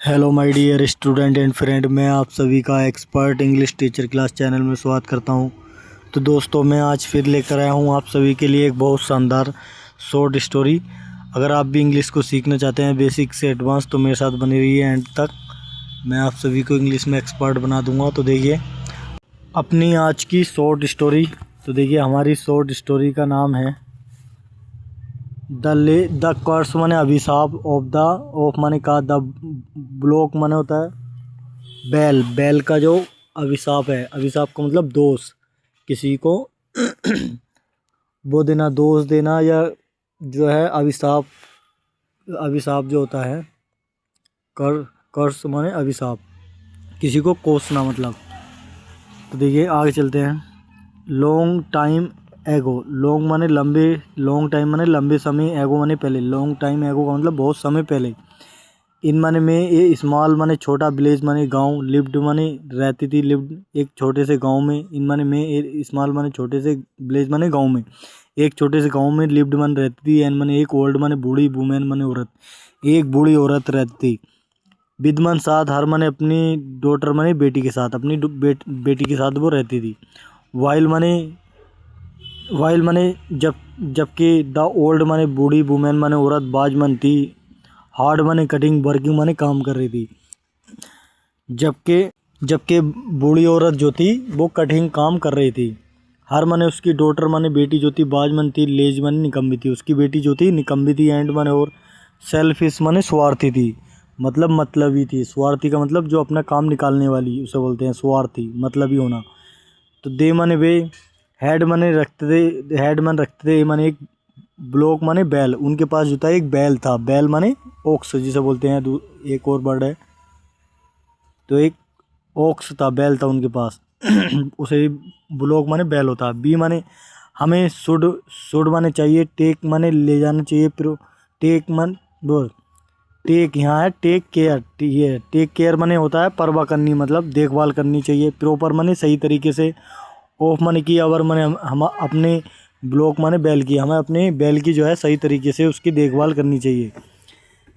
Hello my dear student and friend, मैं आप सभी का expert English teacher class channel में स्वागत करता हूं। तो दोस्तों, मैं आज फिर लेकर आया हूं आप सभी के लिए एक बहुत शानदार शॉर्ट स्टोरी। अगर आप भी इंग्लिश को सीखना चाहते हैं बेसिक से एडवांस, तो मेरे साथ बने रहिए एंड तक। मैं आप सभी को इंग्लिश में एक्सपर्ट बना दूंगा। तो देखिए अपनी आज की शॉर्ट स्टोरी। तो देखिए हमारी शॉर्ट स्टोरी का नाम है द कर्स माने अभिशाप ऑफ माने का द ब्लॉक माने होता है बैल का जो अभिशाप है। अभिशाप का मतलब दोष, किसी को वो देना, दोष देना, या जो है अभिशाप जो होता है कर्स माने अभिशाप, किसी को कोसना मतलब। तो देखिए आगे चलते हैं। लॉन्ग टाइम एगो, लॉन्ग माने लंबे, लॉन्ग टाइम माने लंबे समय, एगो माने पहले। लॉन्ग टाइम एगो का मतलब बहुत समय पहले। इन माने में, ये स्मॉल माने छोटा, विलेज माने गांव, लिव्ड माने रहती थी, लिव्ड एक छोटे से गांव में। इन माने में, ये स्मॉल माने छोटे से, विलेज माने गांव में, एक छोटे से गांव में लिव्ड माने रहती थी। एन माने एक, ओल्ड माने बूढ़ी, वुमेन माने औरत, एक बूढ़ी औरत रहती थी। विद्यमान साथ, हर माने अपनी डॉटर माने बेटी के साथ, अपनी बेटी के साथ वो रहती थी। वाइल माने जबकि द ओल्ड माने बूढ़ी, वुमेन माने औरत, बाज मन थी, हार्ड माने कटिंग, वर्किंग माने काम कर रही थी। जबकि बूढ़ी औरत जो थी वो कठिन काम कर रही थी। हर माने उसकी डॉटर माने बेटी जो थी, बाज मन थी, लेज माने निकम्मी थी, उसकी बेटी जो थी निकम्मी थी। एंड माने और सेल्फिश माने स्वार्थी थी, मतलब मतलबी थी। स्वार्थी का मतलब जो अपना काम निकालने वाली, उसे बोलते हैं स्वार्थी, मतलबी होना। तो दे माने वे, हेड माने रखते थे, हेड माने रखते थे, माने एक ब्लॉक माने बैल, उनके पास जो था एक बैल था। बैल माने ओक्स जिसे बोलते हैं, एक और वर्ड है। तो एक ओक्स था, बैल था उनके पास उसे ब्लॉक माने बैल होता। बी माने हमें शुड माने चाहिए, टेक माने ले जाना चाहिए, प्रो टेक मन बोल टेक यहाँ है, टेक केयर, ये टेक केयर माने होता है परवाह करनी, मतलब देखभाल करनी चाहिए। प्रॉपर माने सही तरीके से। ऑफ माने की, अवर माने हम अपने, ब्लॉक माने बैल की, हमें अपने बैल की जो है सही तरीके से उसकी देखभाल करनी चाहिए।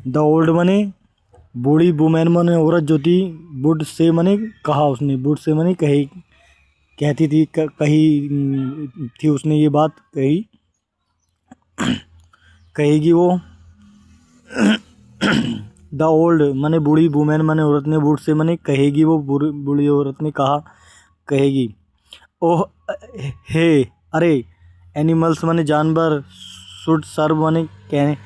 द ओल्ड माने बूढ़ी, वुमेन माने औरत जो थी, वुड से माने कहा उसने, वुड से माने कही, कहती थी, कही थी उसने ये बात कही, कहेगी वो। द ओल्ड माने बूढ़ी, वुमेन माने औरत ने, वुड से माने कहेगी वो, बूढ़ी औरत ने कहा, कहेगी। ओह हे, अरे, एनिमल्स माने जानवर, शुड सर्व माने कहने,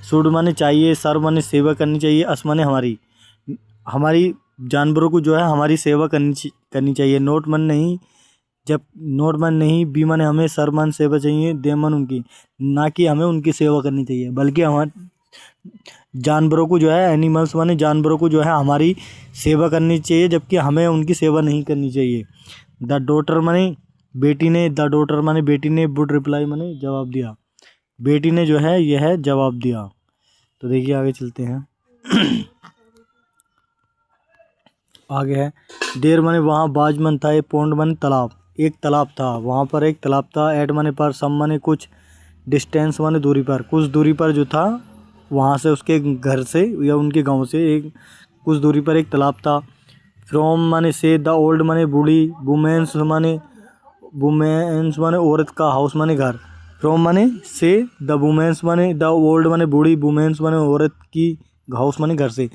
शुड माने चाहिए, सर्व माने सेवा करनी चाहिए, अस माने हमारी जानवरों को जो है हमारी सेवा करनी चाहिए। नोट मन नहीं, जब नोट मन नहीं, बी माने हमें, सर मन सेवा चाहिए, दे मन उनकी, ना कि हमें उनकी सेवा करनी चाहिए, बल्कि हमारे जानवरों को जो है, एनिमल्स माने जानवरों को जो है हमारी सेवा करनी चाहिए, जबकि हमें उनकी सेवा नहीं करनी चाहिए। द डॉटर माने बेटी ने, द डॉटर माने बेटी ने, वुड रिप्लाई माने जवाब दिया, बेटी ने जो है यह जवाब दिया। तो देखिए आगे चलते हैं। आगे है, देर माने वहाँ, बाज मन था, एक पोंड माने तालाब, एक तालाब था, वहाँ पर एक तालाब था। एट माने पर, सम माने कुछ, डिस्टेंस माने दूरी पर, कुछ दूरी पर जो था वहाँ से, उसके घर से या उनके गांव से एक कुछ दूरी पर एक तालाब था। फ्रॉम माने से, द ओल्ड माने बूढ़ी, वुमेन्स माने औरत का, हाउस माने घर। फ्रॉम माने से, द वुमेन्स माने, द ओल्ड माने बूढ़ी, वुमेन्स माने औरत की, हाउस माने घर से।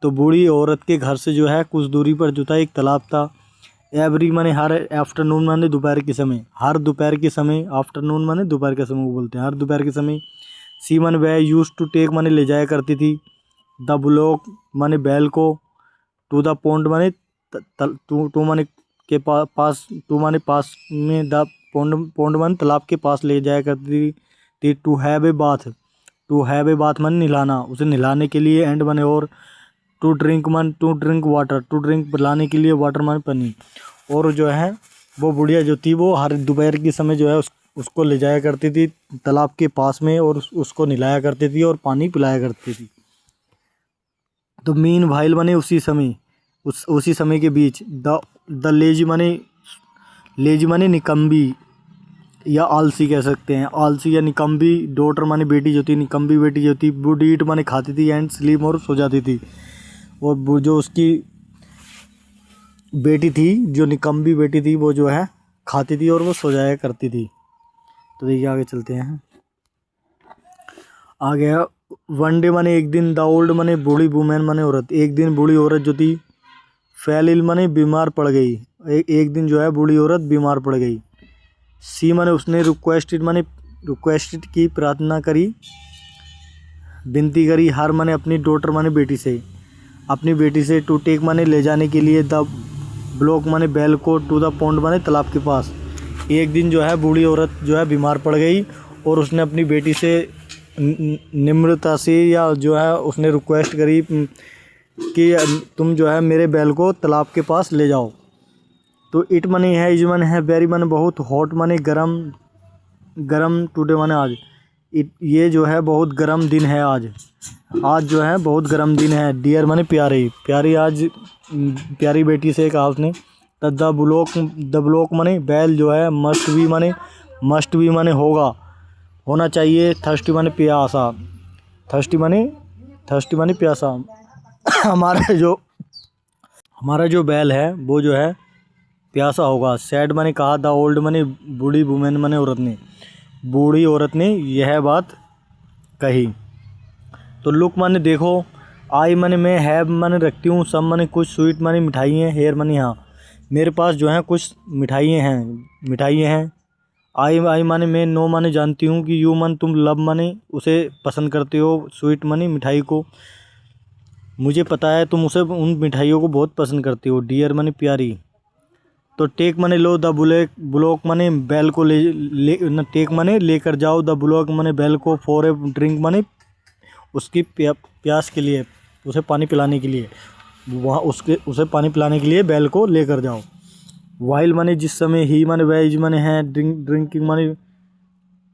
तो बूढ़ी औरत के घर से जो है कुछ दूरी पर जो था एक तालाब था। एवरी माने हर, आफ्टरनून माने दोपहर के समय, हर दोपहर के समय, आफ्टरनून माने दोपहर का समय, वो बोलते हैं हर दोपहर के समय। सी माने वह, यूज टू टेक माने ले जाया करती थी, द ब्लॉक माने बैल को, टू द पॉन्ड माने टू माने के पास, टू माने पास में, द पॉन्ड माने तालाब के पास ले जाया करती थी। To have a bath, to have a bath माने नहलाना, उसे नहलाने के लिए। एंड माने और, to drink water, to drink पिलाने के लिए, वाटर माने पानी। और जो है वो बुढ़िया जो थी वो हर दोपहर के समय जो है उसको ले जाया करती थी तालाब के पास में, और उसको नहलाया करती थी और पानी पिलाया करती थी। तो मीन वाइल माने उसी समय के बीच, द लेजी माने निकम्बी या आलसी कह सकते हैं, आलसी या निकम्बी, डॉटर माने बेटी जो थी, निकम्बी बेटी जो थी, वुड ईट माने खाती थी, एंड स्लीप और सो जाती थी। और वो जो उसकी बेटी थी, जो निकम्मी बेटी थी, वो जो है खाती थी और वो सो जाया करती थी। तो देखिए आगे चलते हैं। आ गया वन डे माने एक दिन, द ओल्ड माने बूढ़ी, वुमेन माने औरत। एक दिन बूढ़ी औरत जो थी फेल इल माने बीमार पड़ गई। एक दिन जो है बूढ़ी औरत बीमार पड़ गई। सी माने उसने रिक्वेस्टेड की, प्रार्थना करी, विनती करी, हर माने अपनी डॉटर माने बेटी से, अपनी बेटी से, टू टेक माने ले जाने के लिए, द ब्लॉक माने बैल को, टू द पॉन्ड माने तालाब के पास। एक दिन जो है बूढ़ी औरत जो है बीमार पड़ गई और उसने अपनी बेटी से निम्रता से, या जो है उसने रिक्वेस्ट करी कि तुम जो है मेरे बैल को तालाब के पास ले जाओ। तो इट मनी है, इज मन है, वेरी मन बहुत, हॉट मनी गरम, गरम, टुडे माने आज, ये जो है बहुत गरम दिन है आज, आज जो है बहुत गरम दिन है। डियर माने प्यारी, प्यारी आज प्यारी बेटी से कहा उसने। द ब्लॉक माने बैल जो है, मस्ट बी माने होना चाहिए, थर्स्टी माने प्यासा, थर्स्टी माने प्यासा। हमारा जो बैल है वो जो है प्यासा होगा। सैड माने कहा, द ओल्ड माने बूढ़ी, वुमेन माने औरत ने, बूढ़ी औरत ने यह बात कही। तो लुक माने देखो, आई माने मैं, हैव माने रखती हूँ, सब माने कुछ, स्वीट माने मिठाई है, हेयर माने हाँ, मेरे पास जो है कुछ मिठाइयाँ हैं। आई माने मैं, नो माने जानती हूँ कि, यू मन तुम, लव माने उसे पसंद करते हो, स्वीट माने मिठाई को, मुझे पता है तुम उसे, उन मिठाइयों को बहुत पसंद करती हो। डियर माने प्यारी। तो टेक माने लो, द ब्लॉक माने बैल को टेक माने लेकर जाओ, द ब्लॉक माने बैल को, फॉर ए ड्रिंक माने उसकी प्यास के लिए, उसे पानी पिलाने के लिए, उसे पानी पिलाने के लिए बैल को लेकर जाओ। वाइल माने जिस समय, ही माने वह, इज माने है, ड्रिंकिंग माने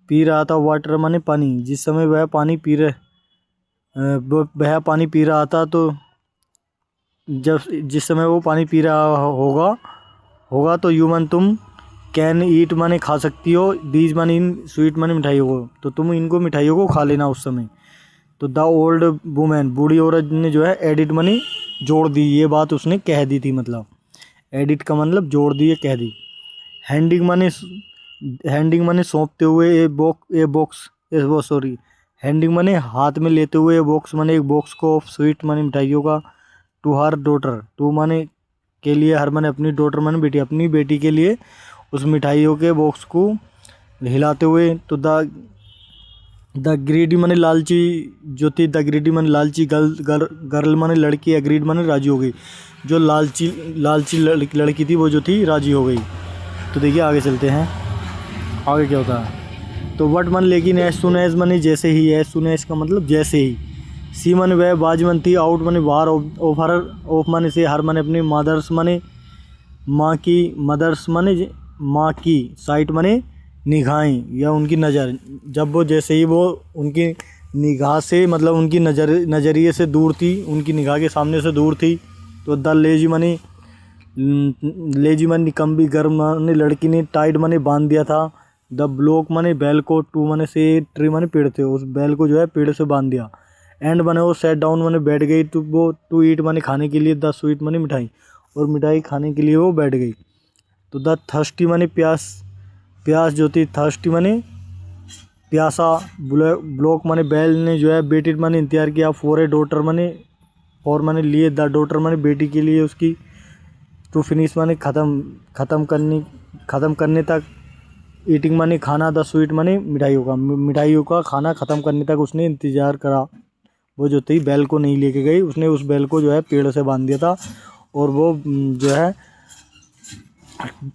पी रहा था, वाटर माने पानी, जिस समय वह पानी पी रहा था, तो जिस समय वो पानी पी रहा होगा तो ह्यूमन तुम, कैन ईट माने खा सकती हो, दीज माने इन, स्वीट माने मिठाइयों को, तो तुम इनको मिठाइयों को खा लेना उस समय। तो द ओल्ड वुमेन बूढ़ी औरत ने जो है एडिट माने जोड़ दी, ये बात उसने कह दी थी, मतलब एडिट का मतलब जोड़ दी, ये कह दी। हैंडिंग माने सौंपते हुए, हैंडिंग माने हाथ में लेते हुए, बॉक्स माने एक बॉक्स को, स्वीट माने मिठाइयों का, टू हर डॉटर, टू माने के लिए, हर माने अपनी, डॉटर माने बेटी, अपनी बेटी के लिए उस मिठाइयों के बॉक्स को हिलाते हुए। तो द ग्रीडी माने लालची जो थी, द ग्रीडी माने लालची, गर्ल माने लड़की, एग्रीड माने राजी हो गई, जो लालची लड़की थी वो जो थी राजी हो गई। तो देखिए आगे चलते हैं, आगे क्या होता है। तो वट मन, लेकिन, एज सुन एज माने जैसे ही, एज सुन एज का मतलब जैसे ही, सी माने वह, बाज मन थी, आउट माने बाहर, ऑफ माने से, हर माने अपनी, मदर्स माने माँ की, मदर्स माने माँ की, साइट माने निगाहें या उनकी नज़र, जब वो जैसे ही वो उनकी निगाह से, मतलब उनकी नज़रिए से दूर थी, उनकी निगाह के सामने से दूर थी। तो द लेजी माने निकम्मी, गर्म माने लड़की ने, टाइड माने बांध दिया था, द ब्लॉक माने बैल को, टू माने से, ट्री माने पेड़ थे, उस बैल को जो है पेड़ से बांध दिया। एंड माने वो, सेट डाउन माने बैठ गई, टू ईट माने खाने के लिए, द स्वीट माने मिठाई, और मिठाई खाने के लिए वो बैठ गई। तो द थर्स्टी माने प्यास जो थी, थर्स्टी माने प्यासा, ब्लॉक माने बैल ने जो है, बेटी माने इंतजार किया, फॉर ए डॉटर माने लिए, द डॉटर माने बेटी के लिए उसकी, टू फिनिश माने ख़त्म करने तक, ईटिंग माने खाना, द स्वीट माने मिठाइयों का खाना ख़त्म करने तक उसने इंतज़ार करा। वो जो थी बैल को नहीं लेके गई, उसने उस बैल को जो है पेड़ से बांध दिया था, और वो जो है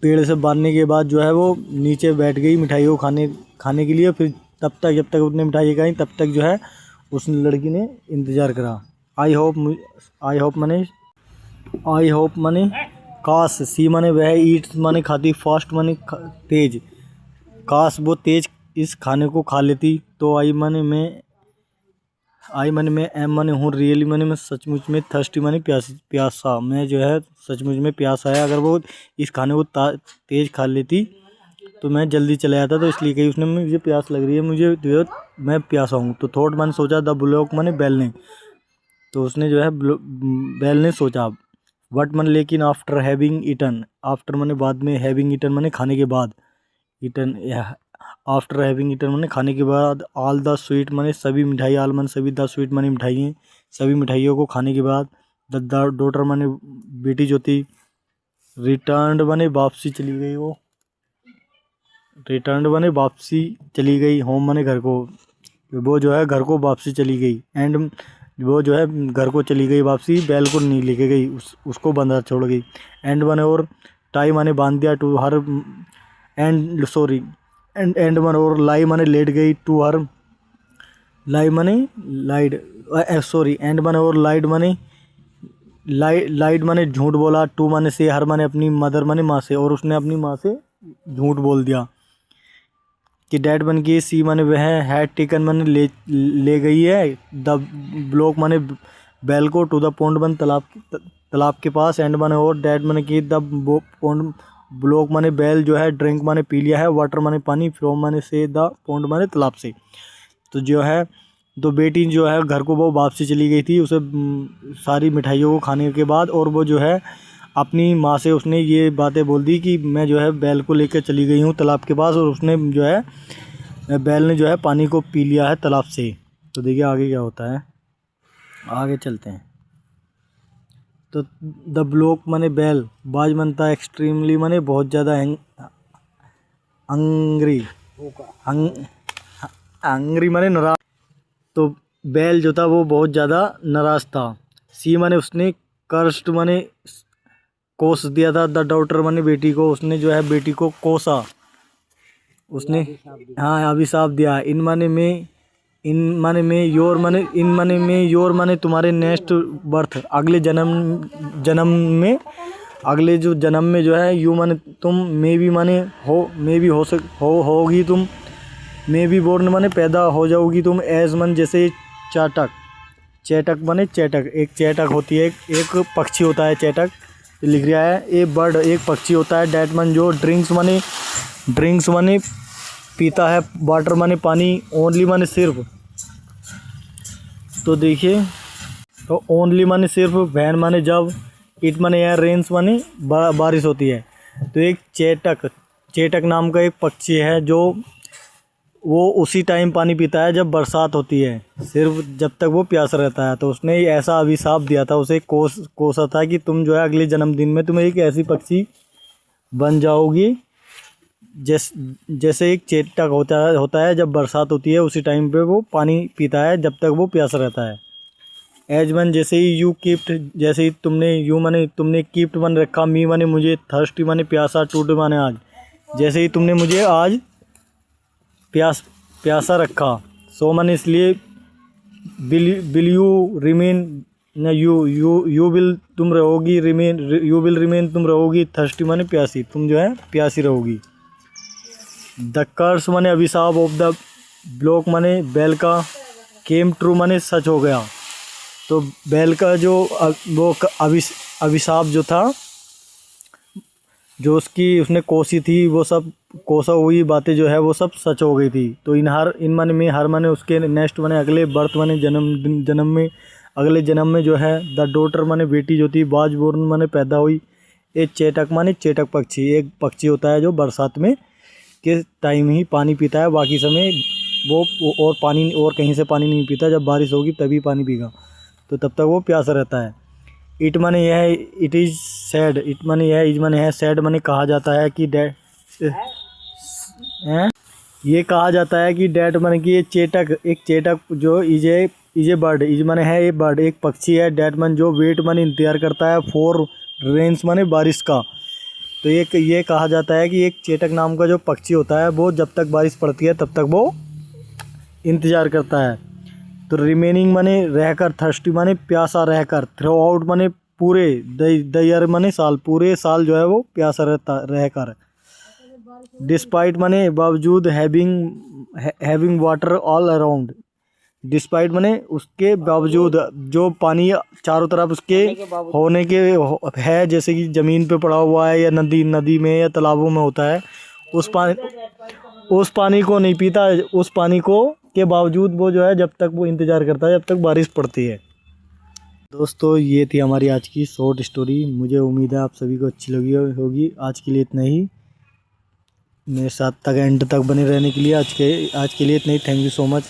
पेड़ से बांधने के बाद जो है वो नीचे बैठ गई मिठाइयों को खाने के लिए। फिर जब तक उसने मिठाई खाई, तब तक जो है उस लड़की ने इंतज़ार करा। आई होप माने काश, सी माने वह, ईट माने खाती, फास्ट माने तेज, काश वो तेज इस खाने को खा लेती। तो आई माने मैं, एम माने हूँ, रियली माने मैं सचमुच में, थर्स्टी माने प्यासा, मैं जो है सचमुच में प्यासा है। अगर वो इस खाने को तेज खा लेती तो मैं जल्दी चला जाता, तो इसलिए कही उसने, मुझे प्यास लग रही है, मैं प्यासा हूँ। तो थॉट माने सोचा, द ब्लॉक माने बैल ने, तो उसने जो है बैल ने सोचा वट मन, लेकिन आफ्टर हैविंग ईटन, आफ्टर माने बाद में, हैविंग ईटन माने खाने के बाद, ईटन आफ्टर हैविंग ईटन माने खाने के बाद, ऑल द स्वीट माने सभी मिठाई, आल माने सभी, द स्वीट माने मिठाइयाँ, सभी मिठाइयों को खाने के बाद, द डॉटर माने बेटी जो थी, रिटर्न माने वापसी चली गई, वो रिटर्न माने वापसी चली गई, होम माने घर को, वो जो है घर को वापसी चली गई, एंड वो जो है घर को चली गई वापसी, बैल को नहीं लेके गई, उसको बंधा छोड़ गई। एंड माने और टाई माने बांध दिया to her, and sorry and माने और लाई माने लेट गई टू हर, लाई माने लाइड, सॉरी एंड माने और लाइड माने लाइड माने झूठ बोला, टू माने से, हर माने अपनी, मदर माने माँ से, और उसने अपनी माँ से झूठ बोल दिया कि डैड बन के, सी माने वह हैड टेकन माने ले गई है, द ब्लॉक माने बैल को, टू द पॉन्ड बन तालाब के पास, एंड माने और डैड माने कि द पॉन्ड ब्लॉक माने बैल जो है, ड्रिंक माने पी लिया है, वाटर माने पानी, फ्रॉम माने से, द पॉन्ड माने तालाब से। तो जो है तो बेटी जो है घर को वो वापसी चली गई थी, उसे सारी मिठाइयों को खाने के बाद, और वो जो है अपनी माँ से उसने ये बातें बोल दी कि मैं जो है बैल को लेकर चली गई हूँ तालाब के पास, और उसने जो है बैल ने जो है पानी को पी लिया है तालाब से। तो देखिए आगे क्या होता है, आगे चलते हैं। तो द ब्लॉक माने बैल, बाज बनता एक्सट्रीमली माने बहुत ज़्यादा अंग्री, अंग्री माने नाराज। तो बैल जो था वो बहुत ज़्यादा नाराज था। सी माने उसने, कर्स्ट माने कोस दिया था, द डॉटर माने बेटी को, उसने जो है बेटी को कोसा, उसने हाँ अभिशाप दिया। इन माने में योर माने, इन माने में योर माने तुम्हारे नेक्स्ट बर्थ, अगले जन्म में, अगले जो जन्म में जो है, यू माने तुम, मे भी माने हो, मे भी होगी तुम, मे भी बोर्न माने पैदा हो जाओगी तुम, एज मन जैसे चाटक, चेटक माने चेटक, एक चेटक होती है, एक पक्षी होता है चेटक, लिख रहा है ए बर्ड, एक पक्षी होता है, डैट मन जो, ड्रिंक्स माने पीता है, वाटर माने पानी, ओनली माने सिर्फ। तो देखिए, तो ओनली माने सिर्फ, वैन माने जब, इट माने यार, रेन्स माने बारिश होती है। तो एक चेटक नाम का एक पक्षी है जो वो उसी टाइम पानी पीता है जब बरसात होती है, सिर्फ जब तक वो प्यासा रहता है। तो उसने ऐसा अभिशाप दिया था, उसे कोसा था कि तुम जो है अगले जन्मदिन में तुम एक ऐसी पक्षी बन जाओगी जैसे एक चेटक होता है जब बरसात होती है उसी टाइम पे वो पानी पीता है जब तक वो प्यासा रहता है। एज मन जैसे ही यू कीप्ट, जैसे ही तुमने, यू माने तुमने, कीप्ट मन रखा, मी माने मुझे, थर्स्टी माने प्यासा, टूडे माने आज, जैसे ही तुमने मुझे आज प्यासा रखा, सो माने इसलिए, विल यू रिमेन, न यू विल तुम रहोगी, रिमेन यू विल रिमेन तुम रहोगी, थर्स्टी माने प्यासी, तुम जो है प्यासी रहोगी। द कर्स माने अभिशाप, ऑफ द ब्लॉक माने बैल का, केम ट्रू माने सच हो गया। तो बैल का जो वो अभिशाप जो था, जो उसने कोसी थी, वो सब कोसा हुई बातें जो है वो सब सच हो गई थी। तो इन माने में, हर माने उसके, नेक्स्ट माने अगले, बर्थ माने जन्म में, अगले जन्म में जो है, द डॉटर माने बेटी जो थी, बाज बोर्न माने पैदा हुई, एक चेटक माने चेटक पक्षी, एक पक्षी होता है जो बरसात में के टाइम ही पानी पीता है, बाकी समय वो और पानी, और कहीं से पानी नहीं पीता, जब बारिश होगी तभी पानी पीगा, तो तब तक वो प्यासा रहता है। इट माने यह है, इट इज़ सैड, इट माने यह है, इज माने है, सैड माने कहा जाता है कि ये कहा जाता है कि डैट माने कि ये चेटक, एक चेटक जो इज ए बर्ड, इज माने है ये बर्ड, एक पक्षी है, डैट मन जो वेट माने इंतजार करता है, फॉर रेन्स माने बारिश का। तो ये कहा जाता है कि एक चेटक नाम का जो पक्षी होता है वो जब तक बारिश पड़ती है तब तक वो इंतज़ार करता है। तो रिमेनिंग माने रहकर, थर्स्टी माने प्यासा रहकर, थ्रू आउट माने पूरे, द ईयर माने साल, पूरे साल जो है वो प्यासा रहकर, डिस्पाइट माने बावजूद, having water all around, despite माने उसके बावजूद, जो पानी चारों तरफ उसके होने के है, जैसे कि ज़मीन पे पड़ा हुआ है या नदी में या तालाबों में होता है, उस पानी को नहीं पीता, उस पानी को के बावजूद वो जो है जब तक वो इंतज़ार करता है जब तक बारिश पड़ती है। दोस्तों ये थी हमारी आज की शॉर्ट स्टोरी। मुझे उम्मीद है आप सभी को अच्छी लगी होगी। आज के लिए इतना ही। मेरे साथ तक एंड तक बने रहने के लिए आज के लिए इतना ही। Thank you so much.